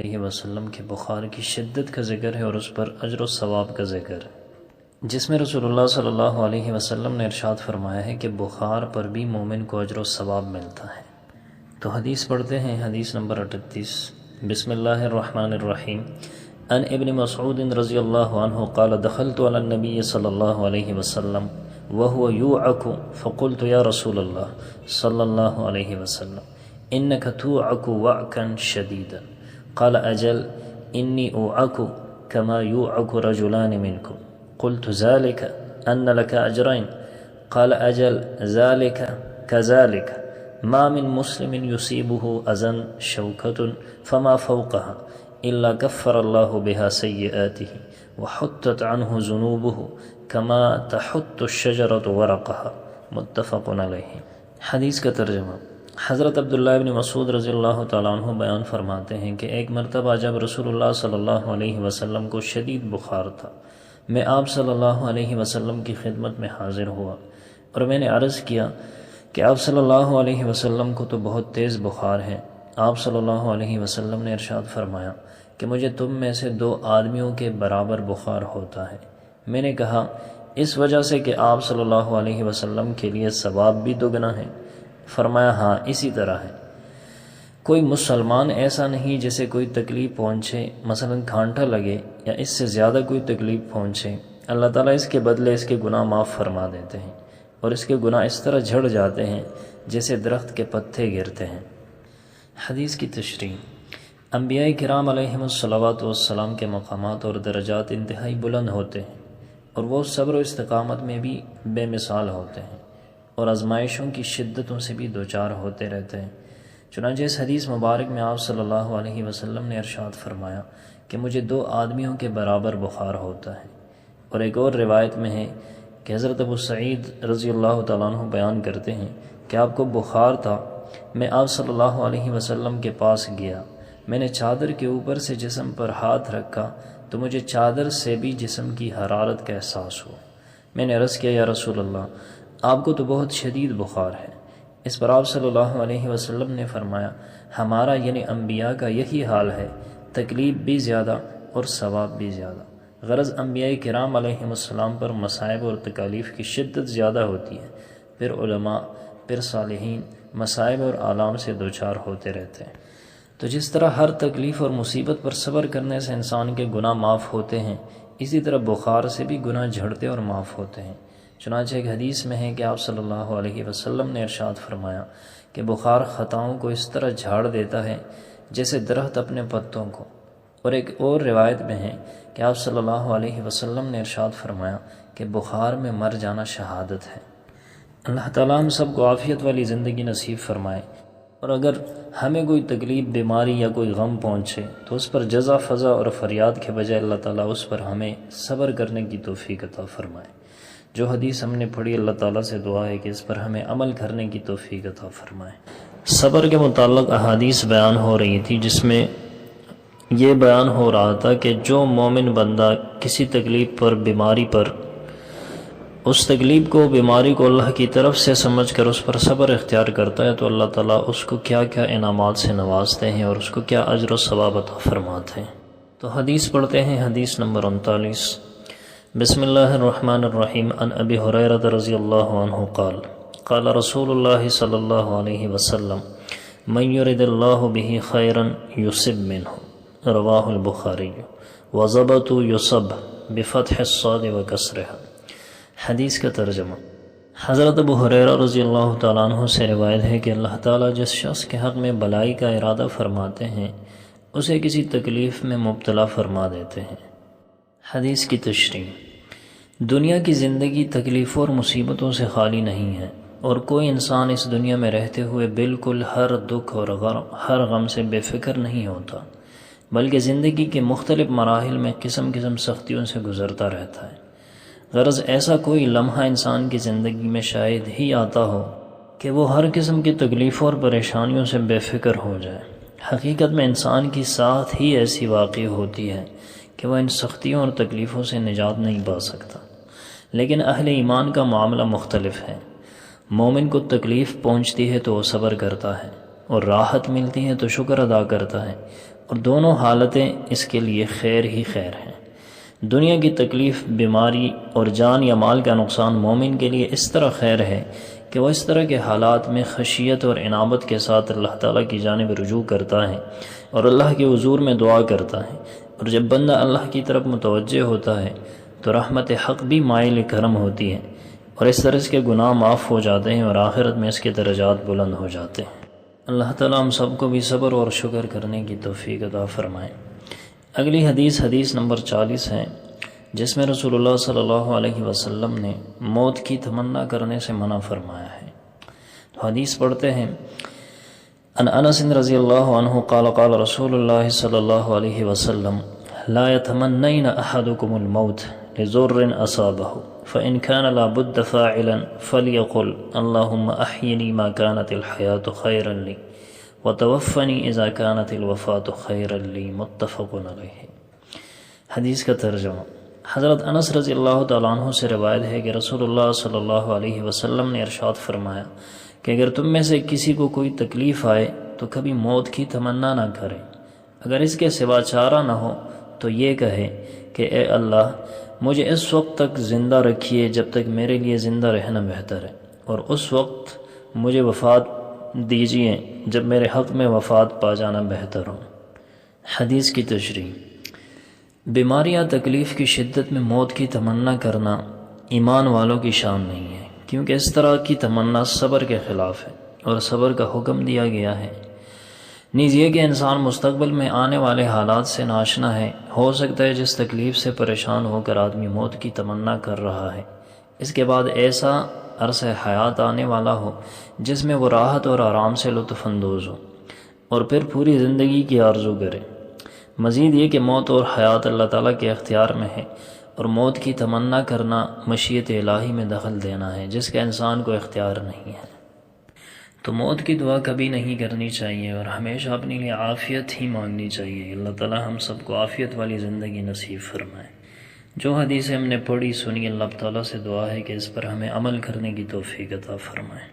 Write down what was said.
علیہ وسلم کے بخار کی شدت کا ذکر ہے اور اس پر اجر و ثواب کا ذکر ہے، جس میں رسول اللہ صلی اللہ علیہ وسلم نے ارشاد فرمایا ہے کہ بخار پر بھی مومن کو اجر و ثواب ملتا ہے۔ تو حدیث پڑھتے ہیں، حدیث نمبر 38۔ بسم اللہ الرحمن الرحیم۔ ان ابن مسعود رضی اللہ عنہ قال دخلت علی النبی صلی اللہ علیہ وسلم وهو يوعك فقلت يا رسول الله صلی اللہ علیہ وسلم انك توعك وعكا شديدا قال اجل انی اوعك كما يوعك رجلان منكم قلت ذلك ان لك اجرين قال اجل ذلك كذلك ما من مسلم يصيبه اذى شوكة فما فوقها الا كفر الله بها سيئاته وحطت عنه ذنوبه كما تحط الشجرة ورقها متفق علیہ۔ حدیث کا ترجمہ۔ حضرت عبداللہ ابن مسعود رضی اللہ تعالیٰ عنہ بیان فرماتے ہیں کہ ایک مرتبہ جب رسول اللہ صلی اللہ علیہ وسلم کو شدید بخار تھا، میں آپ صلی اللہ علیہ وسلم کی خدمت میں حاضر ہوا اور میں نے عرض کیا کہ آپ صلی اللہ علیہ وسلم کو تو بہت تیز بخار ہے۔ آپ صلی اللہ علیہ وسلم نے ارشاد فرمایا کہ مجھے تم میں سے 2 آدمیوں کے برابر بخار ہوتا ہے۔ میں نے کہا اس وجہ سے کہ آپ صلی اللہ علیہ وسلم کے لیے ثواب بھی 2 گنا ہے؟ فرمایا ہاں اسی طرح ہے۔ کوئی مسلمان ایسا نہیں جسے کوئی تکلیف پہنچے، مثلا گھانٹا لگے یا اس سے زیادہ کوئی تکلیف پہنچے، اللہ تعالیٰ اس کے بدلے اس کے گناہ معاف فرما دیتے ہیں اور اس کے گناہ اس طرح جھڑ جاتے ہیں جیسے درخت کے پتے گرتے ہیں۔ حدیث کی تشریح۔ انبیاء کرام علیہم الصلوات والسلام کے مقامات اور درجات انتہائی بلند ہوتے ہیں اور وہ صبر و استقامت میں بھی بے مثال ہوتے ہیں اور آزمائشوں کی شدتوں سے بھی دوچار ہوتے رہتے ہیں۔ چنانچہ اس حدیث مبارک میں آپ صلی اللہ علیہ وسلم نے ارشاد فرمایا کہ مجھے 2 آدمیوں کے برابر بخار ہوتا ہے، اور ایک اور روایت میں ہے کہ حضرت ابو سعید رضی اللہ تعالیٰ عنہ بیان کرتے ہیں کہ آپ کو بخار تھا، میں آپ صلی اللہ علیہ وسلم کے پاس گیا، میں نے چادر کے اوپر سے جسم پر ہاتھ رکھا تو مجھے چادر سے بھی جسم کی حرارت کا احساس ہوا۔ میں نے عرض کیا یا رسول اللہ، آپ کو تو بہت شدید بخار ہے۔ اس پر آپ صلی اللہ علیہ وسلم نے فرمایا ہمارا یعنی انبیاء کا یہی حال ہے، تکلیف بھی زیادہ اور ثواب بھی زیادہ۔ غرض انبیاء کرام علیہم السلام پر مصائب اور تکالیف کی شدت زیادہ ہوتی ہے، پھر علماء، پھر صالحین مصائب اور آلام سے دوچار ہوتے رہتے ہیں۔ تو جس طرح ہر تکلیف اور مصیبت پر صبر کرنے سے انسان کے گناہ معاف ہوتے ہیں، اسی طرح بخار سے بھی گناہ جھڑتے اور معاف ہوتے ہیں۔ چنانچہ ایک حدیث میں ہے کہ آپ صلی اللہ علیہ وسلم نے ارشاد فرمایا کہ بخار خطاؤں کو اس طرح جھاڑ دیتا ہے جیسے درخت اپنے پتوں کو، اور ایک اور روایت میں ہے کہ آپ صلی اللہ علیہ وسلم نے ارشاد فرمایا کہ بخار میں مر جانا شہادت ہے۔ اللہ تعالیٰ ہم سب کو عافیت والی زندگی نصیب فرمائے، اور اگر ہمیں کوئی تکلیف، بیماری یا کوئی غم پہنچے تو اس پر جزا فضا اور فریاد کے بجائے اللہ تعالیٰ اس پر ہمیں صبر کرنے کی توفیق عطا فرمائے۔ جو حدیث ہم نے پڑھی، اللہ تعالیٰ سے دعا ہے کہ اس پر ہمیں عمل کرنے کی توفیق عطا فرمائے۔ صبر کے متعلق احادیث بیان ہو رہی تھی، جس میں یہ بیان ہو رہا تھا کہ جو مومن بندہ کسی تکلیف پر، بیماری پر، اس تکلیف کو، بیماری کو اللہ کی طرف سے سمجھ کر اس پر صبر اختیار کرتا ہے تو اللہ تعالیٰ اس کو کیا کیا انعامات سے نوازتے ہیں اور اس کو کیا اجر و ثواب عطا فرماتے ہیں۔ تو حدیث پڑھتے ہیں، حدیث نمبر 39۔ بسم اللہ الرحمن الرحیم۔ ان ابی ہریرہ رضی اللہ عنہ قال قال رسول اللہ صلی اللہ علیہ وسلم من یرد اللہ بہ خیرا یصب منہ، رواہ البخاری۔ وضبط یصب بفتح الصاد وکسرها۔ حدیث کا ترجمہ۔ حضرت ابو ہریرہ رضی اللہ تعالیٰ عنہ سے روایت ہے کہ اللہ تعالیٰ جس شخص کے حق میں بلائی کا ارادہ فرماتے ہیں اسے کسی تکلیف میں مبتلا فرما دیتے ہیں۔ حدیث کی تشریح۔ دنیا کی زندگی تکلیفوں اور مصیبتوں سے خالی نہیں ہے، اور کوئی انسان اس دنیا میں رہتے ہوئے بالکل ہر دکھ اور ہر غم سے بے فکر نہیں ہوتا، بلکہ زندگی کے مختلف مراحل میں قسم قسم سختیوں سے گزرتا رہتا ہے۔ غرض ایسا کوئی لمحہ انسان کی زندگی میں شاید ہی آتا ہو کہ وہ ہر قسم کی تکلیفوں اور پریشانیوں سے بے فکر ہو جائے۔ حقیقت میں انسان کی ساتھ ہی ایسی واقع ہوتی ہے کہ وہ ان سختیوں اور تکلیفوں سے نجات نہیں پا سکتا، لیکن اہل ایمان کا معاملہ مختلف ہے۔ مومن کو تکلیف پہنچتی ہے تو وہ صبر کرتا ہے، اور راحت ملتی ہے تو شکر ادا کرتا ہے، اور دونوں حالتیں اس کے لیے خیر ہی خیر ہیں۔ دنیا کی تکلیف، بیماری اور جان یا مال کا نقصان مومن کے لیے اس طرح خیر ہے کہ وہ اس طرح کے حالات میں خشیت اور عنابت کے ساتھ اللہ تعالیٰ کی جانب رجوع کرتا ہے اور اللہ کے حضور میں دعا کرتا ہے، اور جب بندہ اللہ کی طرف متوجہ ہوتا ہے تو رحمت حق بھی مائل کرم ہوتی ہے، اور اس طرح اس کے گناہ معاف ہو جاتے ہیں اور آخرت میں اس کے درجات بلند ہو جاتے ہیں۔ اللہ تعالیٰ ہم سب کو بھی صبر اور شکر کرنے کی توفیق عطا فرمائے۔ اگلی حدیث نمبر 40 ہے، جس میں رسول اللہ صلی اللہ علیہ وسلم نے موت کی تمنا کرنے سے منع فرمایا ہے۔ تو حدیث پڑھتے ہیں، ان انس رضی اللہ عنہ قال قال رسول اللہ صلی اللہ علیہ وسلم لا يتمنین احدکم الموت لضر اصابہ فإن كان لا بد فاعلا فليقل اللهم احینی ما كانت الحیاة خیرا لی وتوفنی اذا كانت الوفاة خیرا لی، متفق علیہ۔ حدیث کا ترجمہ، حضرت انس رضی اللہ تعالیٰ عنہ سے روایت ہے کہ رسول اللہ صلی اللہ علیہ وسلم نے ارشاد فرمایا کہ اگر تم میں سے کسی کو کوئی تکلیف آئے تو کبھی موت کی تمنا نہ کرے، اگر اس کے سوا چارہ نہ ہو تو یہ کہے کہ اے اللہ مجھے اس وقت تک زندہ رکھیے جب تک میرے لیے زندہ رہنا بہتر ہے، اور اس وقت مجھے وفات دیجیے جب میرے حق میں وفات پا جانا بہتر ہو۔ حدیث کی تشریح، بیماری یا تکلیف کی شدت میں موت کی تمنا کرنا ایمان والوں کی شان نہیں ہے، کیونکہ اس طرح کی تمنا صبر کے خلاف ہے اور صبر کا حکم دیا گیا ہے۔ نیز یہ کہ انسان مستقبل میں آنے والے حالات سے ناشنا ہے، ہو سکتا ہے جس تکلیف سے پریشان ہو کر آدمی موت کی تمنا کر رہا ہے، اس کے بعد ایسا عرصہ حیات آنے والا ہو جس میں وہ راحت اور آرام سے لطف اندوز ہو اور پھر پوری زندگی کی آرزو کرے۔ مزید یہ کہ موت اور حیات اللہ تعالیٰ کے اختیار میں ہے، اور موت کی تمنا کرنا مشیت الہی میں دخل دینا ہے جس کا انسان کو اختیار نہیں ہے۔ تو موت کی دعا کبھی نہیں کرنی چاہیے اور ہمیشہ اپنے لیے عافیت ہی مانگنی چاہیے۔ اللہ تعالیٰ ہم سب کو عافیت والی زندگی نصیب فرمائے۔ جو حدیثیں ہم نے پڑھی سنی، اللہ تعالیٰ سے دعا ہے کہ اس پر ہمیں عمل کرنے کی توفیق عطا فرمائے۔